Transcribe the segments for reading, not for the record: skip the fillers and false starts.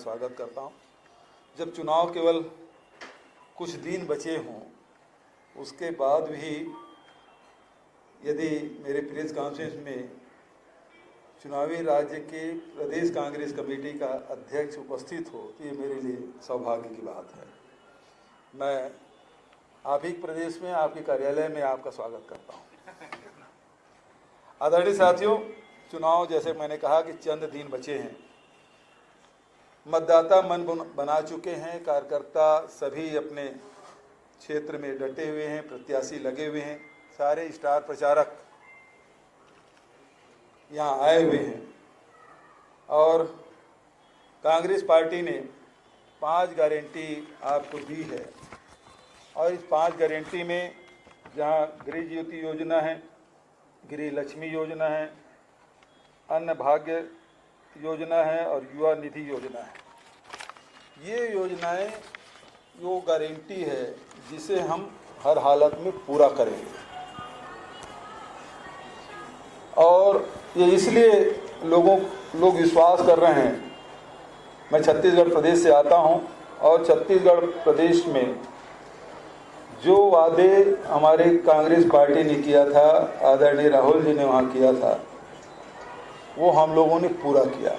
स्वागत करता हूं। जब चुनाव केवल कुछ दिन बचे हों, उसके बाद भी यदि मेरे प्रेस कॉन्फ्रेंस में चुनावी राज्य के प्रदेश कांग्रेस कमेटी का अध्यक्ष उपस्थित हो तो ये मेरे लिए सौभाग्य की बात है। मैं आप ही प्रदेश में आपके कार्यालय में आपका स्वागत करता हूं। आदरणीय साथियों, चुनाव जैसे मैंने कहा कि चंद दिन बचे हैं। मतदाता मन बना चुके हैं, कार्यकर्ता सभी अपने क्षेत्र में डटे हुए हैं, प्रत्याशी लगे हुए हैं, सारे स्टार प्रचारक यहाँ आए हुए हैं और कांग्रेस पार्टी ने 5 गारंटी आपको दी है। और इस 5 गारंटी में जहाँ गृह ज्योति योजना है, गृह लक्ष्मी योजना है, अन्न भाग्य योजना है और युवा निधि योजना है। ये योजनाएं वो गारंटी है जिसे हम हर हालत में पूरा करेंगे और ये इसलिए लोग विश्वास कर रहे हैं। मैं छत्तीसगढ़ प्रदेश से आता हूं और छत्तीसगढ़ प्रदेश में जो वादे हमारे कांग्रेस पार्टी ने किया था, आदरणीय राहुल जी ने वहाँ किया था, वो हम लोगों ने पूरा किया।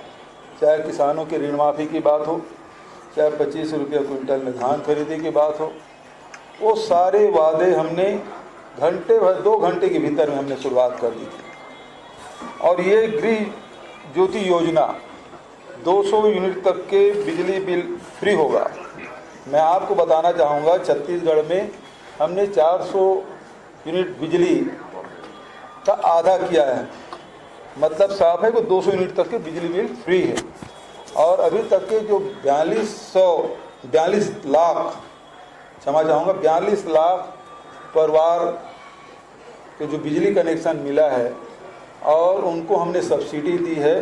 चाहे किसानों की ऋण माफ़ी की बात हो, चाहे 25 रुपये क्विंटल में धान खरीदी की बात हो, वो सारे वादे हमने घंटे भर 2 घंटे के भीतर में हमने शुरुआत कर दी थी। और ये गृह ज्योति योजना 200 यूनिट तक के बिजली बिल फ्री होगा। मैं आपको बताना चाहूँगा, छत्तीसगढ़ में हमने 400 यूनिट बिजली का आधा किया है। मतलब साफ है कि 200 यूनिट तक के बिजली बिल फ्री है। और अभी तक के जो 42 लाख क्षमा चाहूँगा 42 लाख परिवार के जो बिजली कनेक्शन मिला है और उनको हमने सब्सिडी दी है,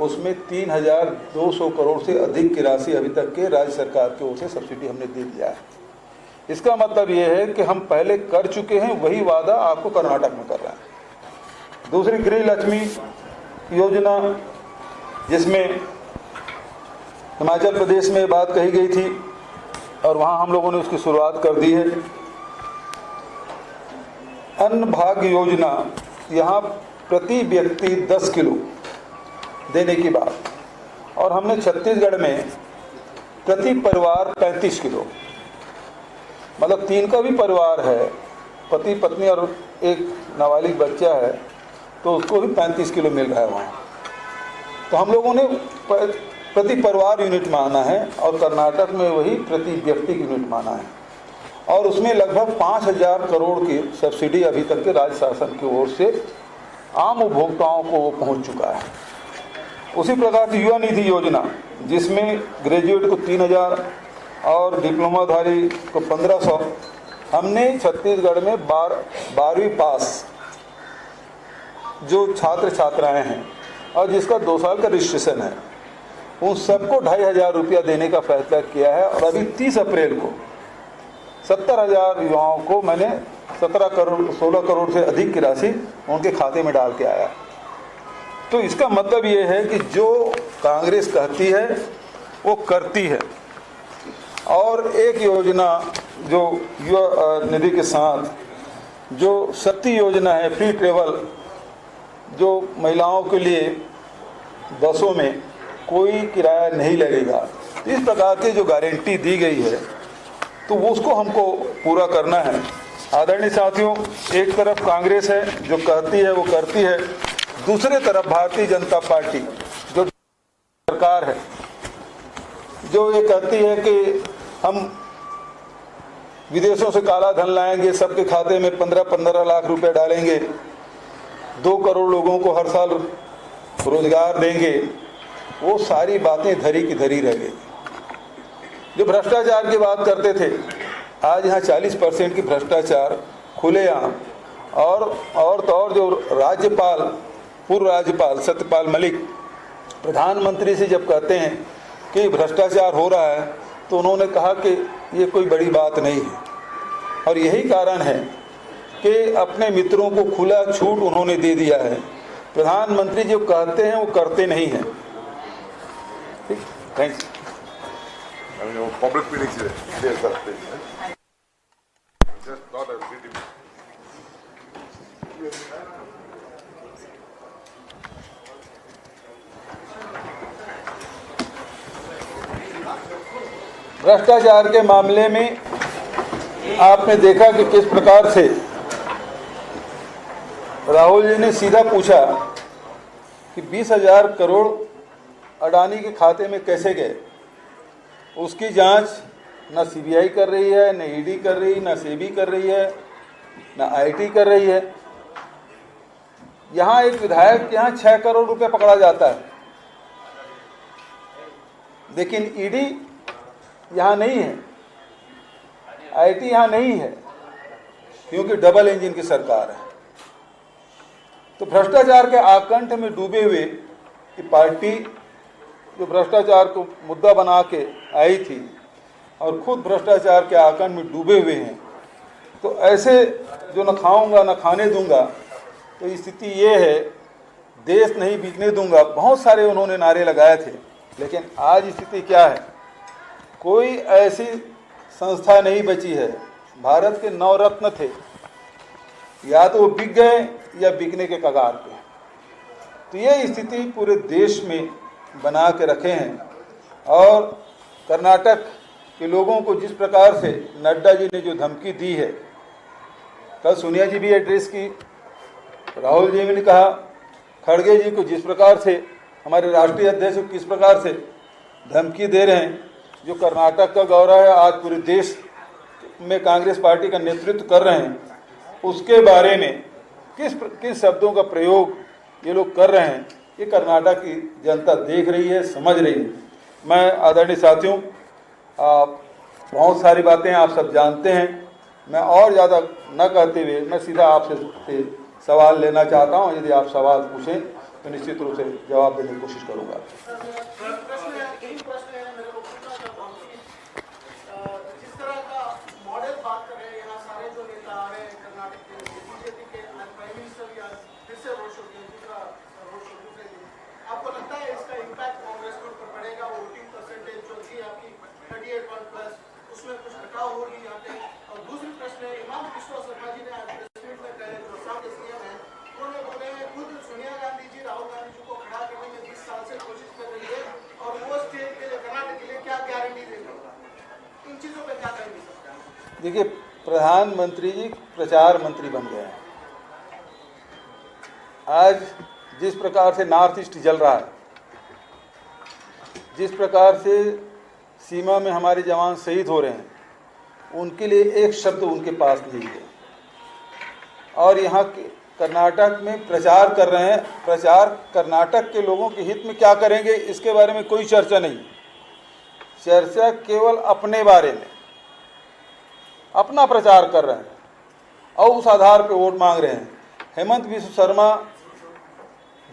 उसमें 3,200 करोड़ से अधिक की राशि अभी तक के राज्य सरकार की ओर से सब्सिडी हमने दे दिया है। इसका मतलब ये है कि हम पहले कर चुके हैं, वही वादा आपको कर्नाटक में कर रहे हैं। दूसरी गृह लक्ष्मी योजना, जिसमें हिमाचल प्रदेश में बात कही गई थी और वहां हम लोगों ने उसकी शुरुआत कर दी है। अन्न भाग्य योजना, यहाँ प्रति व्यक्ति 10 किलो देने की बात, और हमने छत्तीसगढ़ में प्रति परिवार 35 किलो, मतलब 3 का भी परिवार है, पति पत्नी और एक नाबालिग बच्चा है, तो उसको भी 35 किलो मिल रहा है वहाँ। तो हम लोगों ने प्रति परिवार यूनिट माना है और कर्नाटक में वही प्रति व्यक्ति यूनिट माना है। और उसमें लगभग 5,000 करोड़ की सब्सिडी अभी तक के राज्य शासन की ओर से आम उपभोक्ताओं को वो पहुँच चुका है। उसी प्रकार से युवा निधि योजना, जिसमें ग्रेजुएट को 3,000 और डिप्लोमाधारी को 1,500, हमने छत्तीसगढ़ में 12वीं पास जो छात्र छात्राएं हैं और जिसका 2 साल का रजिस्ट्रेशन है, उन सबको 2,500 रुपया देने का फैसला किया है। और अभी 30 अप्रैल को 70,000 युवाओं को मैंने 16 करोड़ से अधिक की राशि उनके खाते में डाल के आया। तो इसका मतलब ये है कि जो कांग्रेस कहती है वो करती है। और एक योजना जो युवा निधि के साथ जो शक्ति योजना है, फ्री ट्रेवल, जो महिलाओं के लिए बसों में कोई किराया नहीं लगेगा, इस प्रकार की जो गारंटी दी गई है तो वो उसको हमको पूरा करना है। आदरणीय साथियों, एक तरफ कांग्रेस है जो कहती है वो करती है, दूसरे तरफ भारतीय जनता पार्टी जो सरकार है जो ये कहती है कि हम विदेशों से काला धन लाएंगे, सबके खाते में 15-15 लाख रुपए डालेंगे, 2 करोड़ लोगों को हर साल रोजगार देंगे। वो सारी बातें धरी की धरी रह गई। जो भ्रष्टाचार की बात करते थे, आज यहाँ 40% की भ्रष्टाचार खुलेआम। और तो और जो राज्यपाल, पूर्व राज्यपाल सत्यपाल मलिक प्रधानमंत्री से जब कहते हैं कि भ्रष्टाचार हो रहा है, तो उन्होंने कहा कि ये कोई बड़ी बात नहीं है। और यही कारण है कि अपने मित्रों को खुला छूट उन्होंने दे दिया है। प्रधानमंत्री जो कहते हैं वो करते नहीं हैं। ठीक, thanks. I mean, public meetings ಇದೆ sir just not a meeting. भ्रष्टाचार के मामले में आपने देखा कि किस प्रकार से राहुल जी ने सीधा पूछा कि 20,000 करोड़ अडानी के खाते में कैसे गए। उसकी जांच न सीबीआई कर रही है, न ईडी कर रही, न सेबी कर रही है, न आईटी कर रही है। यहाँ एक विधायक के यहाँ 6 करोड़ रुपए पकड़ा जाता है, लेकिन ईडी यहाँ नहीं है, आईटी यहाँ नहीं है, क्योंकि डबल इंजन की सरकार है। तो भ्रष्टाचार के आकंठ में डूबे हुए ये पार्टी जो भ्रष्टाचार को मुद्दा बना के आई थी और खुद भ्रष्टाचार के आकंठ में डूबे हुए हैं, तो ऐसे जो न खाऊंगा न खाने दूंगा, तो स्थिति ये है, देश नहीं बिकने दूंगा, बहुत सारे उन्होंने नारे लगाए थे। लेकिन आज स्थिति क्या है? कोई ऐसी संस्था नहीं बची है। भारत के 9 रत्न थे, या तो वो बिक गए या बिकने के कगार पे। तो ये स्थिति पूरे देश में बना के रखे हैं। और कर्नाटक के लोगों को जिस प्रकार से नड्डा जी ने जो धमकी दी है, कल सोनिया जी भी एड्रेस की, राहुल जी ने कहा, खड़गे जी को जिस प्रकार से हमारे राष्ट्रीय अध्यक्ष को किस प्रकार से धमकी दे रहे हैं, जो कर्नाटक का गौरव है, आज पूरे देश में कांग्रेस पार्टी का नेतृत्व कर रहे हैं, उसके बारे में किस शब्दों का प्रयोग ये लोग कर रहे हैं, ये कर्नाटक की जनता देख रही है, समझ रही है। मैं आदरणीय साथियों, बहुत सारी बातें आप सब जानते हैं, मैं और ज़्यादा न कहते हुए मैं सीधा आपसे सवाल लेना चाहता हूं। यदि आप सवाल पूछें तो निश्चित रूप से जवाब देने की कोशिश करूंगा। देखिए, प्रधानमंत्री जी प्रचार मंत्री बन गए हैं। आज जिस प्रकार से नॉर्थ ईस्ट जल रहा है, जिस प्रकार से सीमा में हमारे जवान शहीद हो रहे हैं, उनके लिए एक शब्द उनके पास नहीं है। और यहाँ के कर्नाटक में प्रचार कर रहे हैं। प्रचार कर्नाटक के लोगों के हित में क्या करेंगे, इसके बारे में कोई चर्चा नहीं। चर्चा केवल अपने बारे में, अपना प्रचार कर रहे हैं और उस आधार पर वोट मांग रहे हैं। हेमंत बिस्व शर्मा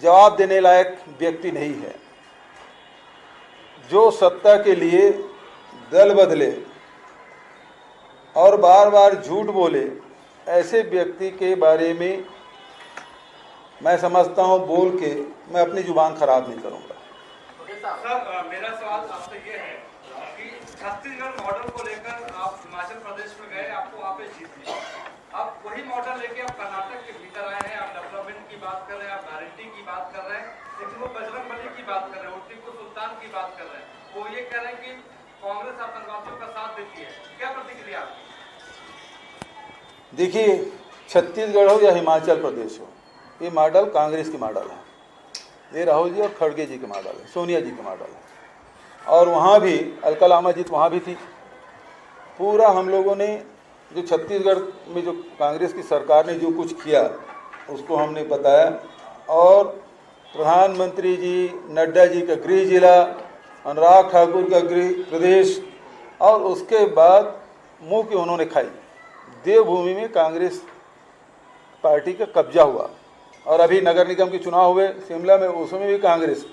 जवाब देने लायक व्यक्ति नहीं है। जो सत्ता के लिए दल बदले और बार बार झूठ बोले, ऐसे व्यक्ति के बारे में मैं समझता हूं बोल के मैं अपनी जुबान खराब नहीं करूंगा। सर, मेरा सवाल आपसे ये है कि छत्तीसगढ़ मॉडल को लेकर आप हिमाचल प्रदेश में गए, आपको वहाँ पे जीत ली। अब वही मॉडल लेके आप कर्नाटक के भीतर आए हैं, आप डेवलपमेंट की बात कर रहे हैं, आप गारंटी की बात कर रहे हैं, लेकिन वो बजरंगबली की बात कर रहे हैं, वो टीपू सुल्तान की बात कर रहे हैं। वो ये कह रहे हैं कि कांग्रेस आतंकवादियों का साथ देती है। क्या प्रतिक्रिया आपकी? देखिए, छत्तीसगढ़ हो या हिमाचल प्रदेश हो, ये मॉडल कांग्रेस की मॉडल है। ये राहुल जी और खड़गे जी के मॉडल है, सोनिया जी के मॉडल है। और वहाँ भी अलका लामा जी वहाँ भी थी। पूरा हम लोगों ने जो छत्तीसगढ़ में जो कांग्रेस की सरकार ने जो कुछ किया उसको हमने बताया। और प्रधानमंत्री जी, नड्डा जी का गृह जिला, अनुराग ठाकुर का गृह प्रदेश, और उसके बाद मुँह की उन्होंने खाई। देवभूमि में कांग्रेस पार्टी का कब्जा हुआ। और अभी नगर निगम के चुनाव हुए शिमला में, उसमें भी कांग्रेस।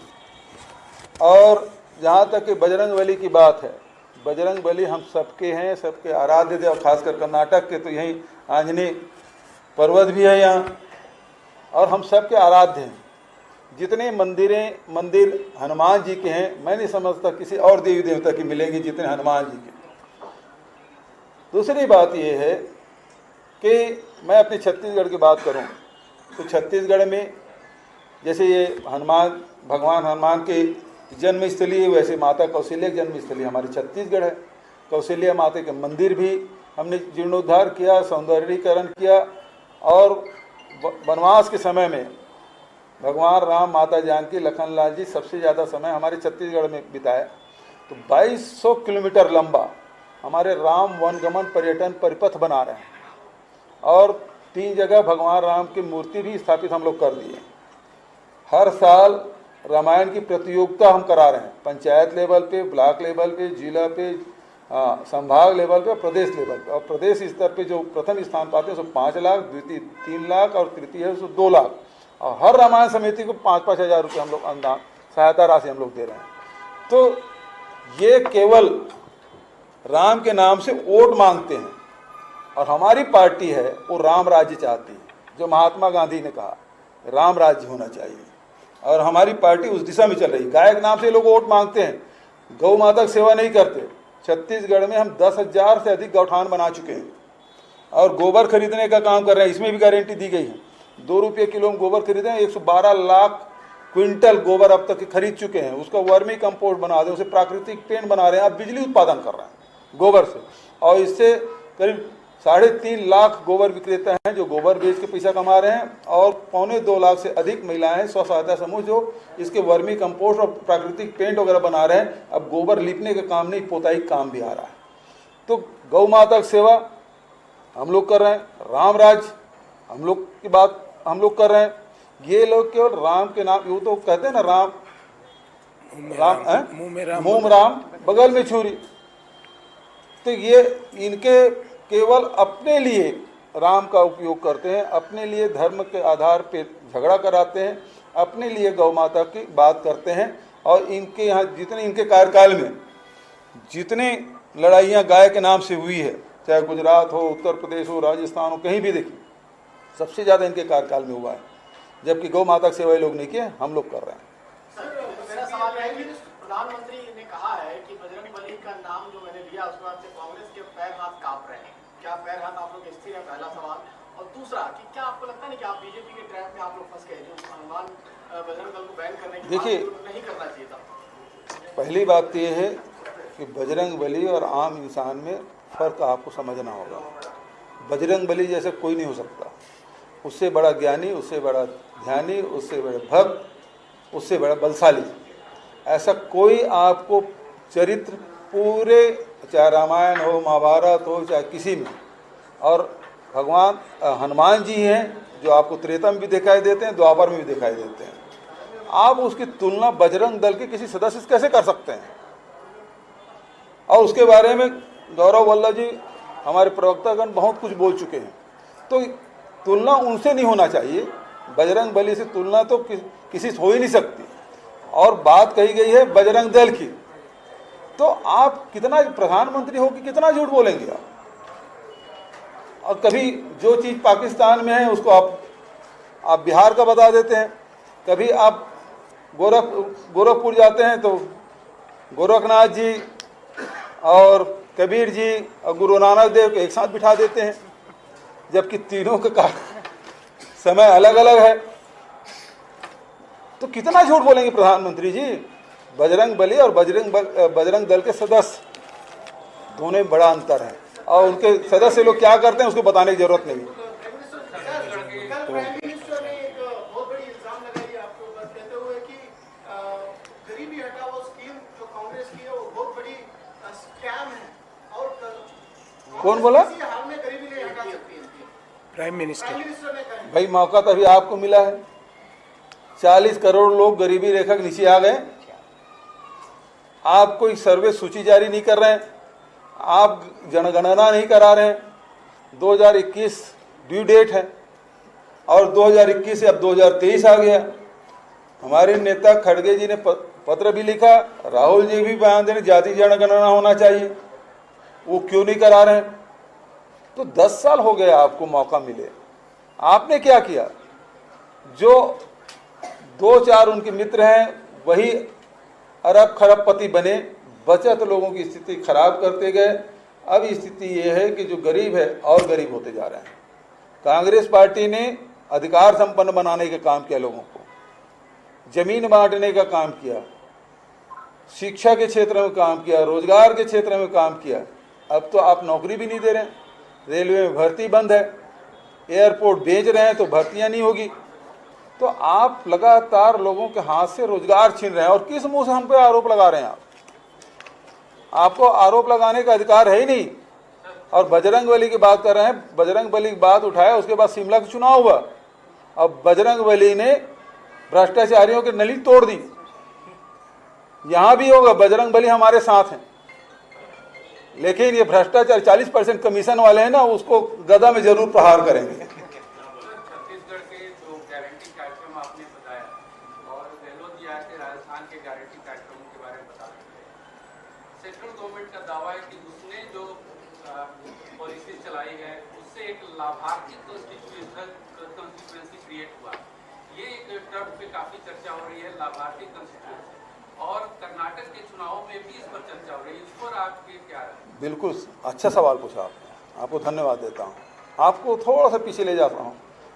और जहाँ तक कि बजरंगबली की बात है, बजरंगबली हम सबके हैं, सबके आराध्य देव। और खासकर कर्नाटक के तो यहीं आंजनेय पर्वत भी है यहाँ, और हम सबके आराध्य हैं। जितने मंदिर हनुमान जी के हैं, मैं नहीं समझता किसी और देवी देवता की मिलेंगे जितने हनुमान जी के। दूसरी बात यह है कि मैं अपने छत्तीसगढ़ की बात करूं तो छत्तीसगढ़ में जैसे ये भगवान हनुमान के जन्मस्थली है, वैसे माता कौशल्या की जन्मस्थली हमारे छत्तीसगढ़ है। कौशल्या माता के मंदिर भी हमने जीर्णोद्धार किया, सौंदर्यीकरण किया, और वनवास के समय में भगवान राम, माता जानकी, लखन लाल जी सबसे ज़्यादा समय हमारे छत्तीसगढ़ में बिताया। तो 2200 किलोमीटर लंबा हमारे राम वनगमन पर्यटन परिपथ बना रहे हैं, और 3 जगह भगवान राम की मूर्ति भी स्थापित हम लोग कर दिए। हर साल रामायण की प्रतियोगिता हम करा रहे हैं, पंचायत लेवल पे, ब्लॉक लेवल पे, जिला पे, संभाग लेवल पे, प्रदेश लेवल पे। और प्रदेश स्तर पे जो प्रथम स्थान पाते हैं उसको 5 लाख, द्वितीय 3 लाख और तृतीय है उसको 2 लाख। और हर रामायण समिति को 5-5 हज़ार रुपये हम लोग अनुदान सहायता राशि हम लोग दे रहे हैं। तो ये केवल राम के नाम से वोट मांगते हैं, और हमारी पार्टी है वो राम राज्य चाहती है, जो महात्मा गांधी ने कहा राम राज्य होना चाहिए, और हमारी पार्टी उस दिशा में चल रही है। गाय के नाम से लोग वोट मांगते हैं, गौ माता की सेवा नहीं करते। छत्तीसगढ़ में हम 10,000 से अधिक गौठान बना चुके हैं, और गोबर खरीदने का काम कर रहे हैं। इसमें भी गारंटी दी गई है, 2 रुपये किलो में गोबर खरीदे हैं। 112 लाख क्विंटल गोबर अब तक खरीद चुके हैं। उसका वर्मी कंपोस्ट बना दें, उसे प्राकृतिक पेंट बना रहे हैं, अब बिजली उत्पादन कर रहे हैं गोबर से। और इससे करीब 3.5 लाख गोबर विक्रेता हैं जो गोबर बेच के पैसा कमा रहे हैं, और 1.25 लाख से अधिक महिलाएं स्व सहायता समूह जो इसके वर्मी कंपोस्ट और प्राकृतिक पेंट वगैरह बना रहे हैं। अब गोबर लिपने का काम नहीं, पोताई काम भी आ रहा है। तो गौ माता की सेवा हम लोग कर रहे हैं, राम राज्य हम लोग की बात हम लोग कर रहे हैं। ये लोग केवल राम के नाम, यूँ तो कहते हैं ना, राम मुँह में राम बगल में छुरी। तो ये इनके केवल अपने लिए राम का उपयोग करते हैं, अपने लिए धर्म के आधार पे झगड़ा कराते हैं, अपने लिए गौ माता की बात करते हैं। और इनके यहाँ जितने इनके कार्यकाल में जितने लड़ाइयाँ गाय के नाम से हुई है, चाहे गुजरात हो, उत्तर प्रदेश हो, राजस्थान हो, कहीं भी देखिए, सबसे ज़्यादा इनके कार्यकाल में हुआ है। जबकि गौ माता की सेवा लोग नहीं किए, हम लोग कर रहे हैं। मेरा सवाल है कि प्रधानमंत्री ने कहा है कि बजरंगबली का नाम जो मैंने लिया उसके बाद से कांग्रेस के पैर हाथ कांप रहे हैं। क्या पैर हाथ आप लोग स्थिर है? पहला सवाल। और दूसरा कि क्या आपको लगता नहीं कि आप बीजेपी के ट्रैप में आप लोग फंस गए, जो हनुमान बजरंग दल को बैन करने की देखिए, नहीं करना चाहिए था? पहली बात तो ये है कि बजरंगबली और आम इंसान में फ़र्क आपको समझना होगा। बजरंगबली जैसे कोई नहीं हो सकता, उससे बड़ा ज्ञानी, उससे बड़ा ध्यानी, उससे बड़ा भक्त, उससे बड़ा बलशाली ऐसा कोई आपको चरित्र पूरे, चाहे रामायण हो, महाभारत हो, चाहे किसी में। और भगवान हनुमान जी हैं जो आपको त्रेता में भी दिखाई देते हैं, द्वापर में भी दिखाई देते हैं। आप उसकी तुलना बजरंग दल के किसी सदस्य से कैसे कर सकते हैं? और उसके बारे में गौरव वल्लभ जी हमारे प्रवक्तागण बहुत कुछ बोल चुके हैं। तो तुलना उनसे नहीं होना चाहिए, बजरंगबली से तुलना तो किसी से हो ही नहीं सकती। और बात कही गई है बजरंग दल की, तो आप कितना प्रधानमंत्री हो कि कितना झूठ बोलेंगे आप? और कभी जो चीज़ पाकिस्तान में है उसको आप बिहार का बता देते हैं। कभी आप गोरखपुर जाते हैं तो गोरखनाथ जी और कबीर जी और गुरु नानक देव को एक साथ बिठा देते हैं, जबकि तीनों का समय अलग अलग है। तो कितना झूठ बोलेंगे प्रधानमंत्री जी? बजरंगबली और बजरंग दल के सदस्य दोनों में बड़ा अंतर है, और उनके सदस्य लोग क्या करते हैं उसको बताने की जरूरत नहीं। कौन बोला? Prime minister. भाई मौका तो अभी आपको मिला है, 40 करोड़ लोग गरीबी रेखा के नीचे आ गए। आप कोई सर्वे सूची जारी नहीं कर रहे हैं, आप जनगणना नहीं करा रहे हैं। 2021 ड्यू डेट है, और 2021 से अब 2023 आ गया। हमारे नेता खड़गे जी ने पत्र भी लिखा, राहुल जी भी बयान देने जाति जनगणना होना चाहिए, वो क्यों नहीं करा रहे हैं? तो 10 साल हो गए आपको मौका मिले, आपने क्या किया? जो दो चार उनके मित्र हैं वही अरब खरबपति बने, बचत लोगों की स्थिति खराब करते गए। अब स्थिति ये है कि जो गरीब है और गरीब होते जा रहे हैं। कांग्रेस पार्टी ने अधिकार संपन्न बनाने का काम किया, लोगों को जमीन बांटने का काम किया, शिक्षा के क्षेत्र में काम किया, रोजगार के क्षेत्र में काम किया। अब तो आप नौकरी भी नहीं दे रहे हैं, रेलवे में भर्ती बंद है, एयरपोर्ट बेच रहे हैं तो भर्तियां नहीं होगी। तो आप लगातार लोगों के हाथ से रोजगार छीन रहे हैं। और किस मुंह से हम पे आरोप लगा रहे हैं? आपको आरोप लगाने का अधिकार है ही नहीं। और बजरंगबली की बात कर रहे हैं, बजरंगबली की बात उठाया, उसके बाद शिमला का चुनाव हुआ। अब बजरंगबली ने भ्रष्टाचारियों की नली तोड़ दी। यहां भी होगा, बजरंगबली हमारे साथ हैं, लेकिन ये भ्रष्टाचार 40% कमीशन वाले हैं ना, उसको गदा में जरूर प्रहार करेंगे। छत्तीसगढ़ के जो गारंटी कार्यक्रम आपने बताया और गहलोत जी आए थे राजस्थान के गारंटी कार्यक्रमों के बारे में बता रहे थे। सेंट्रल गवर्नमेंट का दावा है कि उसने जो पॉलिसी चलाई है उससे एक लाभार्थी कंस्टिट्यूएंसी क्रिएट हुआ। ये एक टर्म पे काफी चर्चा हो रही है, लाभार्थी कंस्टिट्यूएंसी, और कर्नाटक के चुनावों में भी इस पर चर्चा हो रही है। इस पर आपके क्या है? बिल्कुल अच्छा सवाल पूछा आपने, आपको धन्यवाद देता हूँ। आपको थोड़ा सा पीछे ले जाता हूँ।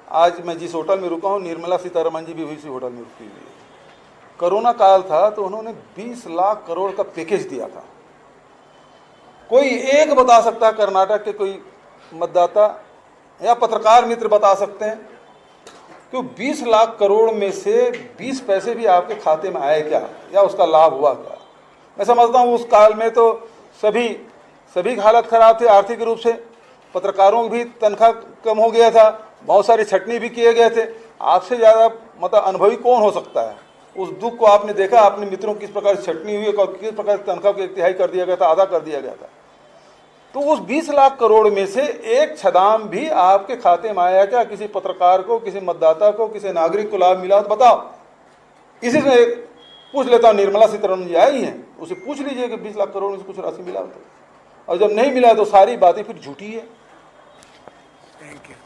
आज मैं जिस होटल में रुका हूँ, निर्मला सीतारमण जी भी उसी होटल में रुकी हुई है। कोरोना काल था तो उन्होंने 20 लाख करोड़ का पैकेज दिया था। कोई एक बता सकता है, कर्नाटक के कोई मतदाता या पत्रकार मित्र बता सकते हैं कि 20 लाख करोड़ में से 20 पैसे भी आपके खाते में आए क्या, या उसका लाभ हुआ क्या? मैं समझता हूँ उस काल में तो सभी की हालत खराब थी आर्थिक रूप से, पत्रकारों की भी तनख्वाह कम हो गया था, बहुत सारी छटनी भी किए गए थे। आपसे ज़्यादा मतलब अनुभवी कौन हो सकता है? उस दुख को आपने देखा, अपने मित्रों किस प्रकार से छटनी हुई, किस प्रकार से तनख्वाह को 1/3 कर दिया गया था, आधा कर दिया गया था। तो उस 20 लाख करोड़ में से एक छदाम भी आपके खाते में आया क्या? किसी पत्रकार को, किसी मतदाता को, किसी नागरिक को लाभ मिला? तो बताओ। इसी से पूछ लेता हूँ, निर्मला सीतारमण जी आई हैं, उसे पूछ लीजिए कि 20 लाख करोड़ में से कुछ राशि मिला तो। और जब नहीं मिला तो सारी बातें फिर झूठी है। Thank you.